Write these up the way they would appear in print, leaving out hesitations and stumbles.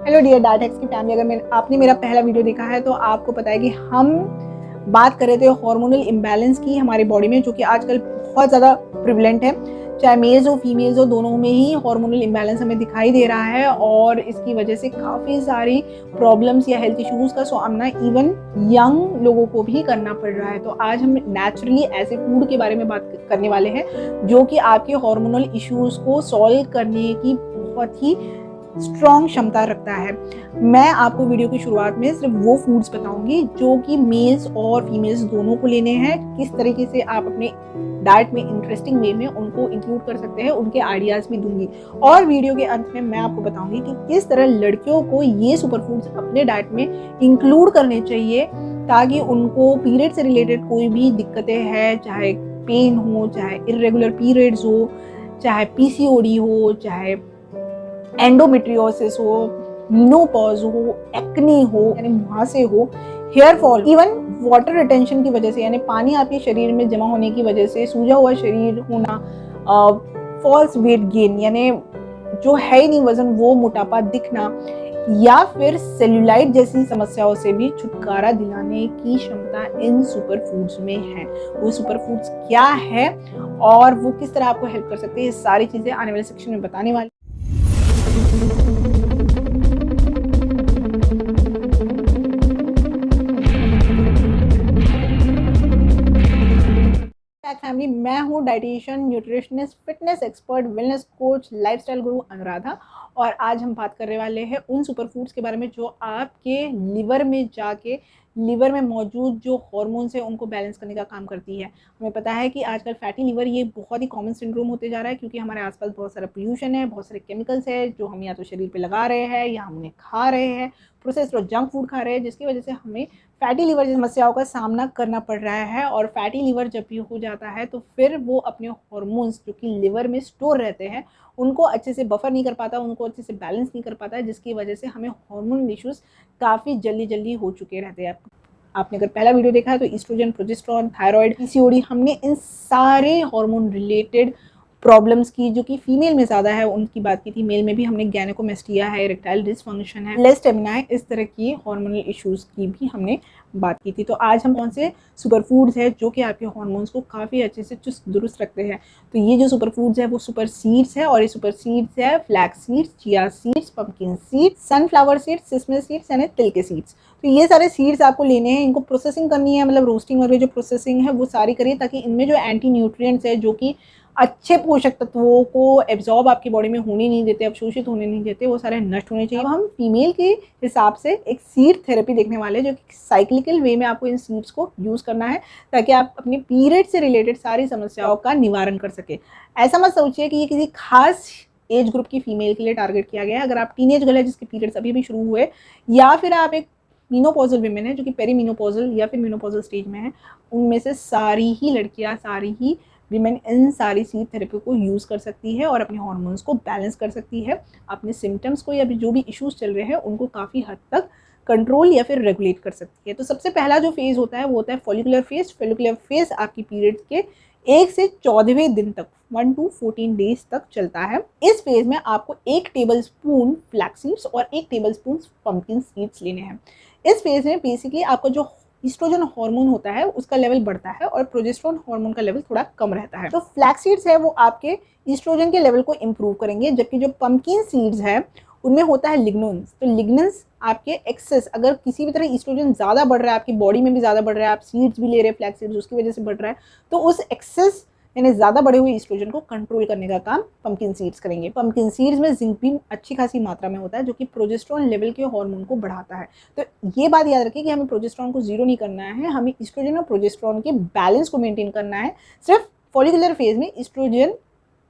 Hello dear डाइटेक्स की family, अगर आपने मेरा पहला वीडियो देखा है तो आपको पता है कि हम बात कर रहे थे हार्मोनल इम्बैलेंस की हमारी बॉडी में, जो कि आजकल बहुत ज़्यादा प्रिवलेंट है। चाहे मेल्स हो फीमेल्स हो, दोनों में ही हार्मोनल इम्बैलेंस हमें दिखाई दे रहा है और इसकी वजह से काफ़ी सारी प्रॉब्लम्स या हेल्थ इश्यूज़ का सामना इवन यंग लोगों को भी करना पड़ रहा है। तो आज हम नेचुरली ऐसे फूड के बारे में बात करने वाले हैं जो कि आपके हार्मोनल इश्यूज़ को सॉल्व करने की बहुत ही स्ट्रॉन्ग क्षमता रखता है। मैं आपको वीडियो की शुरुआत में सिर्फ वो फूड्स बताऊंगी जो कि मेल्स और फीमेल्स दोनों को लेने हैं। किस तरीके से आप अपने डाइट में इंटरेस्टिंग वे में उनको इंक्लूड कर सकते हैं, उनके आइडियाज भी दूंगी। और वीडियो के अंत में मैं आपको बताऊंगी कि किस तरह लड़कियों को ये सुपर फूड्स अपने डाइट में इंक्लूड करने चाहिए ताकि उनको पीरियड से रिलेटेड कोई भी दिक्कतें हैं, चाहे पेन हो, चाहे इर्रेगुलर पीरियड्स हो, चाहे पीसीओडी हो, चाहे एंडोमेट्रियोसिस हो, मेनोपॉज हो, एक्ने हो यानी मुहासे हो, hair fall, even water retention की वजह से यानी पानी आपके शरीर में जमा होने की वजह से सूजा हुआ शरीर होना, फॉल्स वेट गेन यानी जो है ही नहीं वजन वो मोटापा दिखना, या फिर सेल्यूलाइट जैसी समस्याओं से भी छुटकारा दिलाने की क्षमता इन सुपर फूड्स में है। वो सुपर फूड्स क्या है और वो किस तरह आपको हेल्प कर सकते हैं, ये सारी चीजें आने वाले सेक्शन में बताने वाली। फैमिली, मैं हूँ dietitian, nutritionist, fitness expert, wellness coach, lifestyle गुरु अनुराधा। और आज हम बात करने वाले हैं उन सुपर फूड्स के बारे में जो आपके लिवर में जाके लिवर में मौजूद जो हार्मोन्स है उनको बैलेंस करने का काम करती है। हमें पता है कि आजकल फैटी लिवर ये बहुत ही कॉमन सिंड्रोम होते जा रहा है क्योंकि हमारे आसपास बहुत सारा पोल्यूशन है, बहुत सारे केमिकल्स है जो हम या तो शरीर पे लगा रहे हैं या हम उन्हें खा रहे हैं, प्रोसेस्ड और जंक फूड खा रहे हैं, जिसकी वजह से हमें फैटी लिवर जैसी समस्याओं का सामना करना पड़ रहा है। और फैटी लिवर जब भी हो जाता है तो फिर वो अपने हार्मोन्स जो कि लिवर में स्टोर रहते हैं उनको अच्छे से बफर नहीं कर पाता, उनको अच्छे से बैलेंस नहीं कर पाता है, जिसकी वजह से हमें हार्मोनल इश्यूज़ काफ़ी जल्दी हो चुके रहते हैं। आपने अगर पहला वीडियो देखा है तो ईस्ट्रोजन, प्रोजेस्टेरोन, थायराइड, पीसीओडी, हमने इन सारे हार्मोन रिलेटेड प्रॉब्लम्स की जो कि फीमेल में ज़्यादा है उनकी बात की थी। मेल में भी हमने गैनेकोमेस्टिया है, इरेक्टाइल डिसफंक्शन है, लेस स्टेमिना है, इस तरह की हार्मोनल इश्यूज़ की भी हमने बात की थी। तो आज हम कौन से सुपर फूड्स है जो कि आपके हार्मोन्स को काफ़ी अच्छे से चुस्त दुरुस्त रखते हैं। तो ये जो सुपर फूड्स है वो सुपर सीड्स है और ये सुपर सीड्स है flax seeds, chia seeds, pumpkin seeds, sunflower seeds, sesame seeds यानी तिल के सीड्स। तो ये सारे सीड्स आपको लेने हैं, इनको प्रोसेसिंग करनी है, मतलब रोस्टिंग वगैरह जो प्रोसेसिंग है वो सारी करिए ताकि इनमें जो एंटी न्यूट्रिएंट्स है जो कि अच्छे पोषक तत्वों को एब्जॉर्ब आपकी बॉडी में होने नहीं देते, अवशोषित होने नहीं देते, वो सारे नष्ट होने चाहिए। अब हम फीमेल के हिसाब से एक सीड थेरेपी देखने वाले हैं जो कि साइक्लिकल वे में आपको इन सीड्स को यूज़ करना है ताकि आप अपने पीरियड से रिलेटेड सारी समस्याओं का निवारण कर सके। ऐसा मत सोचिए कि ये किसी खास एज ग्रुप की फीमेल के लिए टारगेट किया गया है। अगर आप टीनेज गर्ल है जिसके पीरियड्स अभी शुरू हुए, या फिर आप एक मीनोपॉजल वीमेन है जो कि पेरीमीनोपॉजल या फिर मीनोपॉजल स्टेज में है, उनमें से सारी ही लड़कियां, सारी ही वीमेन इन सारी सीड थेरेपी को यूज़ कर सकती है और अपने हार्मोन्स को बैलेंस कर सकती है, अपने सिम्टम्स को या जो भी इश्यूज चल रहे हैं उनको काफ़ी हद तक कंट्रोल या फिर रेगुलेट कर सकती है। तो सबसे पहला जो फेज़ होता है वो होता है फॉलिकुलर फेज। फॉलिकुलर फेज आपकी पीरियड्स के 1 से 14वें दिन तक 1 to 14 डेज तक चलता है। इस फेज में आपको 1 टेबल स्पून फ्लैक्स सीड्स और 1 टेबल स्पून पंपकिन सीड्स लेने हैं। इस फेज में बेसिकली आपका जो ईस्ट्रोजन हार्मोन होता है उसका लेवल बढ़ता है और प्रोजेस्टेरोन हार्मोन का लेवल थोड़ा कम रहता है। तो फ्लैक्स सीड्स है वो आपके ईस्ट्रोजन के लेवल को इम्प्रूव करेंगे, जबकि जो पंपकिन सीड्स है उनमें होता है लिग्नेंस। तो लिग्नेंस आपके एक्सेस, अगर किसी भी तरह ईस्ट्रोजन ज़्यादा बढ़ रहा है, आपकी बॉडी में भी ज़्यादा बढ़ रहा है, आप सीड्स भी ले रहे हैं फ्लैक्स सीड्स, उसकी वजह से बढ़ रहा है, तो उस एक्सेस यानी ज़्यादा बढ़े हुए ईस्ट्रोजन को कंट्रोल करने का काम पंपकिन सीड्स करेंगे। पंपकिन सीड्स में जिंक भी अच्छी खासी मात्रा में होता है जो कि प्रोजेस्टेरोन लेवल के हार्मोन को बढ़ाता है। तो ये बात याद रखिए कि हमें प्रोजेस्टेरोन को जीरो नहीं करना है, हमें ईस्ट्रोजन और प्रोजेस्टेरोन के बैलेंस को मेंटेन करना है। सिर्फ फॉलिकुलर फेज में ईस्ट्रोजन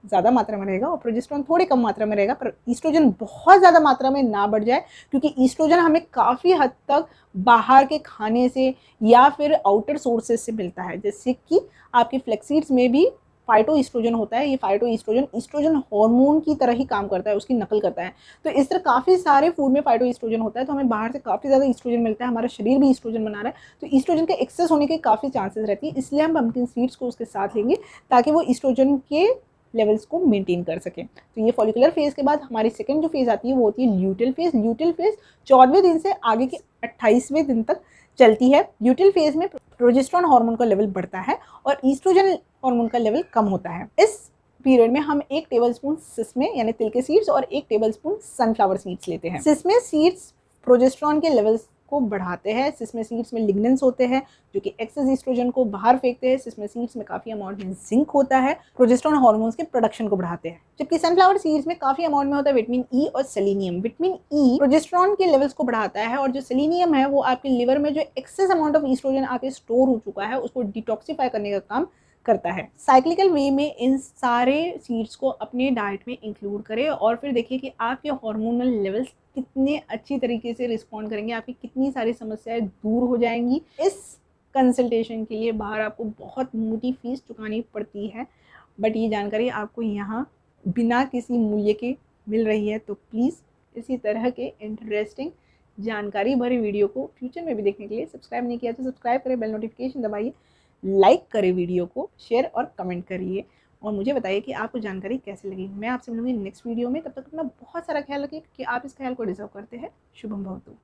ज़्यादा मात्रा में रहेगा और प्रोजेस्टेरोन थोड़ी कम मात्रा में रहेगा, पर ईस्ट्रोजन बहुत ज़्यादा मात्रा में ना बढ़ जाए क्योंकि ईस्ट्रोजन हमें काफ़ी हद तक बाहर के खाने से या फिर आउटर सोर्सेज से मिलता है, जैसे कि आपके फ्लैक्स सीड्स में भी फाइटो ईस्ट्रोजन होता है। ये फाइटो ईस्ट्रोजन हार्मोन की तरह ही काम करता है, उसकी नकल करता है। तो इस तरह काफ़ी सारे फूड में फाइटो ईस्ट्रोजन होता है, तो हमें बाहर से काफ़ी ज़्यादा ईस्ट्रोजन मिलता है, हमारा शरीर भी ईस्ट्रोजन बना रहा है, तो ईस्ट्रोजन के एक्सेस होने के काफ़ी चांसेस रहती है। इसलिए हम पंपकिन सीड्स को उसके साथ लेंगे ताकि वो ईस्ट्रोजन के लेवल्स को मेंटेन कर सकें। तो ये फॉलिकुलर फेज़ के बाद हमारी सेकंड जो फेज़ आती है वो होती है ल्यूटेल फेज़। ल्यूटेल फेज़ 14वें दिन से आगे के 28वें दिन तक चलती है। ल्यूटेल फेज़ में प्रोजेस्टेरॉन हार्मोन का लेवल बढ़ता है और ईस्ट्रोजन हार्मोन का लेवल कम होता है। इस पीरियड में हम 1 टेबलस्पून सिसमे यानी तिल के सीड्स और 1 टेबलस्पून सनफ्लावर सीड्स लेते हैं। सिसमे सीड्स प्रोजेस्टेरॉन के लेवल्स को बढ़ाते हैं। सिसमे सीड्स में लिग्नेंस होते हैं जो कि एक्सेस ईस्ट्रोजन को बाहर फेंकते हैं। सिसमे सीड्स में काफ़ी अमाउंट में जिंक होता है, प्रोजेस्टेरॉन हार्मोन्स के प्रोडक्शन को बढ़ाते हैं। जबकि सनफ्लावर सीड्स में काफ़ी अमाउंट में होता है विटामिन ई और सेलेनियम। विटामिन ई प्रोजेस्टेरॉन के लेवल्स को बढ़ाता है और जो सेलेनियम है वो आपके लिवर में जो एक्सेस अमाउंट ऑफ ईस्ट्रोजन आके स्टोर हो चुका है उसको डिटॉक्सिफाई करने का काम करता है। साइक्लिकल वे में इन सारे सीड्स को अपने डाइट में इंक्लूड करें और फिर देखिए कि आपके हार्मोनल लेवल्स कितने अच्छी तरीके से रिस्पॉन्ड करेंगे, आपकी कितनी सारी समस्याएं दूर हो जाएंगी। इस कंसल्टेशन के लिए बाहर आपको बहुत मोटी फीस चुकानी पड़ती है, बट ये जानकारी आपको यहाँ बिना किसी मूल्य के मिल रही है। तो प्लीज़ इसी तरह के इंटरेस्टिंग जानकारी भरे वीडियो को फ्यूचर में भी देखने के लिए सब्सक्राइब नहीं किया तो सब्सक्राइब करें, बेल नोटिफिकेशन दबाइए, लाइक करें वीडियो को, शेयर और कमेंट करिए और मुझे बताइए कि आपको जानकारी कैसी लगी। मैं आपसे मिलूंगी नेक्स्ट वीडियो में। तब तक अपना बहुत सारा ख्याल रखिए क्योंकि आप इस ख्याल को डिजर्व करते हैं। शुभम भवतु।